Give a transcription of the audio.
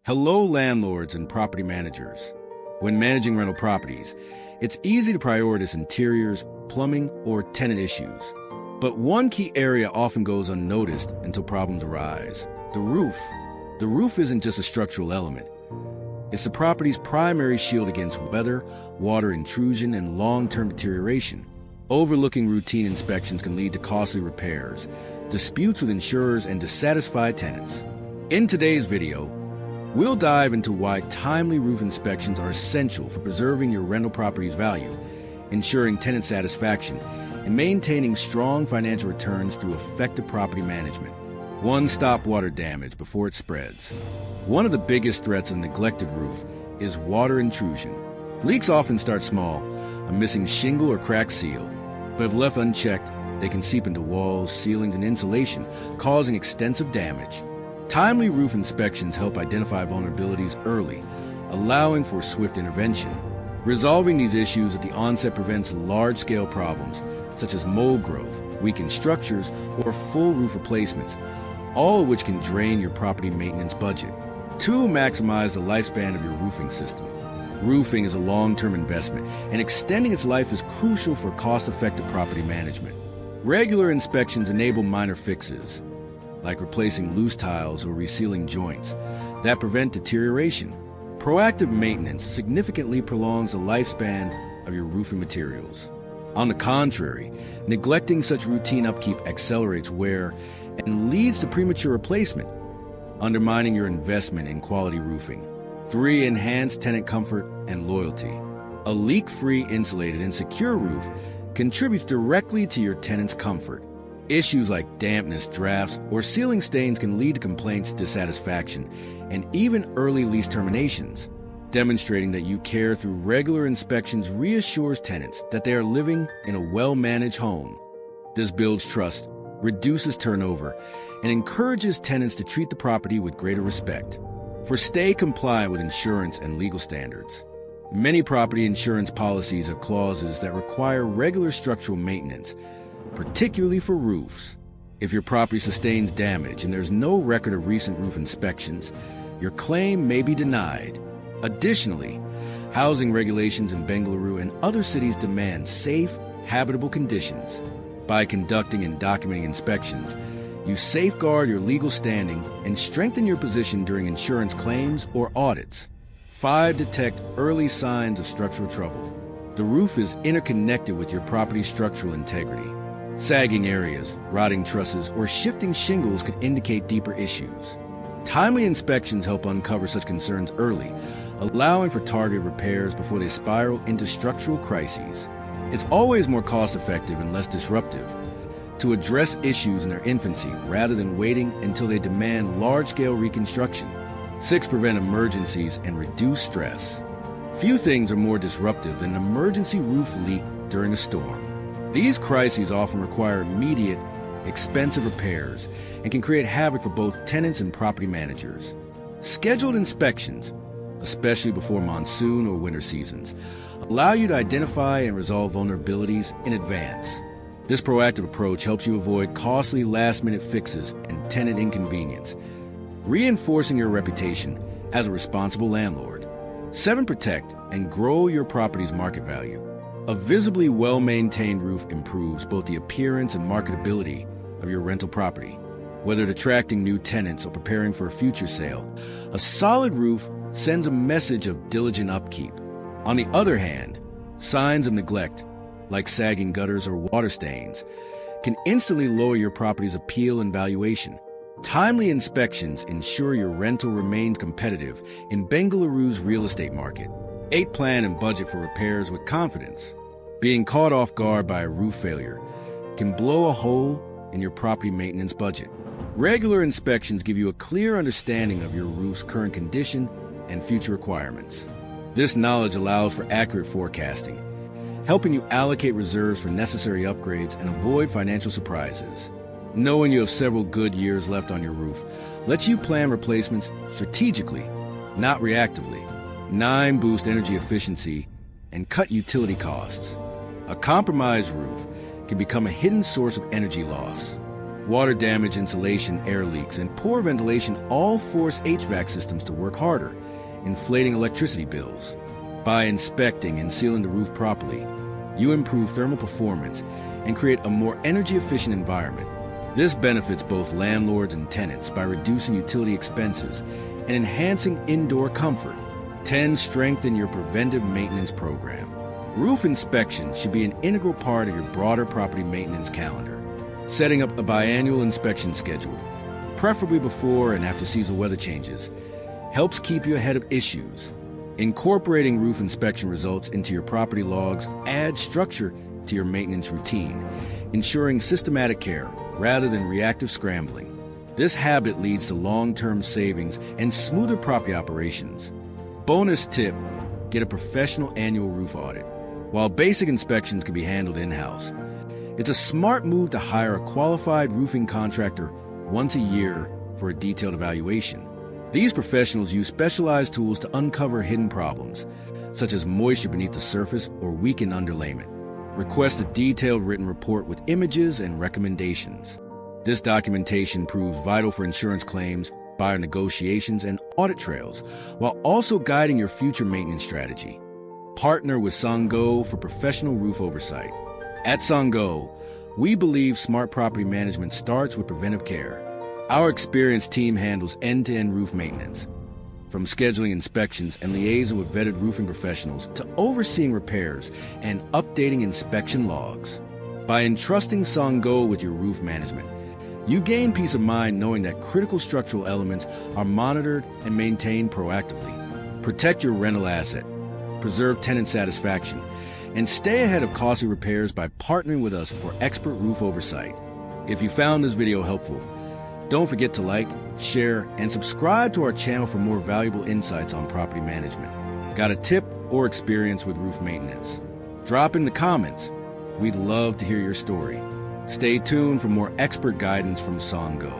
Hello, landlords and property managers. When managing rental properties, it's easy to prioritize interiors, plumbing, or tenant issues. But one key area often goes unnoticed until problems arise: the roof. The roof isn't just a structural element. It's the property's primary shield against weather, water intrusion, and long-term deterioration. Overlooking routine inspections can lead to costly repairs, disputes with insurers, and dissatisfied tenants. In today's video, we'll dive into why timely roof inspections are essential for preserving your rental property's value, ensuring tenant satisfaction, and maintaining strong financial returns through effective property management. 1. Stop water damage before it spreads. One of the biggest threats of a neglected roof is water intrusion. Leaks often start small, a missing shingle or cracked seal, but if left unchecked, they can seep into walls, ceilings, and insulation, causing extensive damage. Timely roof inspections help identify vulnerabilities early, allowing for swift intervention. Resolving these issues at the onset prevents large-scale problems, such as mold growth, weakened structures, or full roof replacements, all of which can drain your property maintenance budget. 2. Maximize the lifespan of your roofing system. Roofing is a long-term investment, and extending its life is crucial for cost-effective property management. Regular inspections enable minor fixes, like replacing loose tiles or resealing joints, that prevent deterioration. Proactive maintenance significantly prolongs the lifespan of your roofing materials. On the contrary, neglecting such routine upkeep accelerates wear and leads to premature replacement, undermining your investment in quality roofing. 3. Enhance tenant comfort and loyalty. A leak-free, insulated, and secure roof contributes directly to your tenant's comfort. Issues like dampness, drafts, or ceiling stains can lead to complaints, dissatisfaction, and even early lease terminations. Demonstrating that you care through regular inspections reassures tenants that they are living in a well-managed home. This builds trust, reduces turnover, and encourages tenants to treat the property with greater respect. 4. Stay compliant with insurance and legal standards. Many property insurance policies have clauses that require regular structural maintenance, particularly for roofs. If your property sustains damage and there's no record of recent roof inspections, your claim may be denied. Additionally, housing regulations in Bengaluru and other cities demand safe, habitable conditions. By conducting and documenting inspections, you safeguard your legal standing and strengthen your position during insurance claims or audits. 5. Detect early signs of structural trouble. The roof is interconnected with your property's structural integrity. Sagging areas, rotting trusses, or shifting shingles could indicate deeper issues. Timely inspections help uncover such concerns early, allowing for targeted repairs before they spiral into structural crises. It's always more cost-effective and less disruptive to address issues in their infancy rather than waiting until they demand large-scale reconstruction. 6. Prevent emergencies and reduce stress. Few things are more disruptive than an emergency roof leak during a storm. These crises often require immediate, expensive repairs and can create havoc for both tenants and property managers. Scheduled inspections, especially before monsoon or winter seasons, allow you to identify and resolve vulnerabilities in advance. This proactive approach helps you avoid costly last-minute fixes and tenant inconvenience, reinforcing your reputation as a responsible landlord. 7. Protect and grow your property's market value. A visibly well-maintained roof improves both the appearance and marketability of your rental property. Whether attracting new tenants or preparing for a future sale, a solid roof sends a message of diligent upkeep. On the other hand, signs of neglect, like sagging gutters or water stains, can instantly lower your property's appeal and valuation. Timely inspections ensure your rental remains competitive in Bengaluru's real estate market. 8. Plan and budget for repairs with confidence. Being caught off guard by a roof failure can blow a hole in your property maintenance budget. Regular inspections give you a clear understanding of your roof's current condition and future requirements. This knowledge allows for accurate forecasting, helping you allocate reserves for necessary upgrades and avoid financial surprises. Knowing you have several good years left on your roof lets you plan replacements strategically, not reactively. 9. Boost energy efficiency and cut utility costs. A compromised roof can become a hidden source of energy loss. Water damage, insulation, air leaks, and poor ventilation all force HVAC systems to work harder, inflating electricity bills. By inspecting and sealing the roof properly, you improve thermal performance and create a more energy-efficient environment. This benefits both landlords and tenants by reducing utility expenses and enhancing indoor comfort. 10. Strengthen your preventive maintenance program. Roof inspections should be an integral part of your broader property maintenance calendar. Setting up a biannual inspection schedule, preferably before and after seasonal weather changes, helps keep you ahead of issues. Incorporating roof inspection results into your property logs adds structure to your maintenance routine, ensuring systematic care rather than reactive scrambling. This habit leads to long-term savings and smoother property operations. Bonus tip: get a professional annual roof audit. While basic inspections can be handled in-house, it's a smart move to hire a qualified roofing contractor once a year for a detailed evaluation. These professionals use specialized tools to uncover hidden problems, such as moisture beneath the surface or weakened underlayment. Request a detailed written report with images and recommendations. This documentation proves vital for insurance claims, buyer negotiations, and audit trails, while also guiding your future maintenance strategy. Partner with SANGAU for professional roof oversight. At SANGAU, we believe smart property management starts with preventive care. Our experienced team handles end-to-end roof maintenance, from scheduling inspections and liaising with vetted roofing professionals to overseeing repairs and updating inspection logs. By entrusting SANGAU with your roof management, you gain peace of mind knowing that critical structural elements are monitored and maintained proactively. Protect your rental asset, preserve tenant satisfaction, and stay ahead of costly repairs by partnering with us for expert roof oversight. If you found this video helpful, don't forget to like, share, and subscribe to our channel for more valuable insights on property management. Got a tip or experience with roof maintenance? Drop in the comments. We'd love to hear your story. Stay tuned for more expert guidance from SANGAU.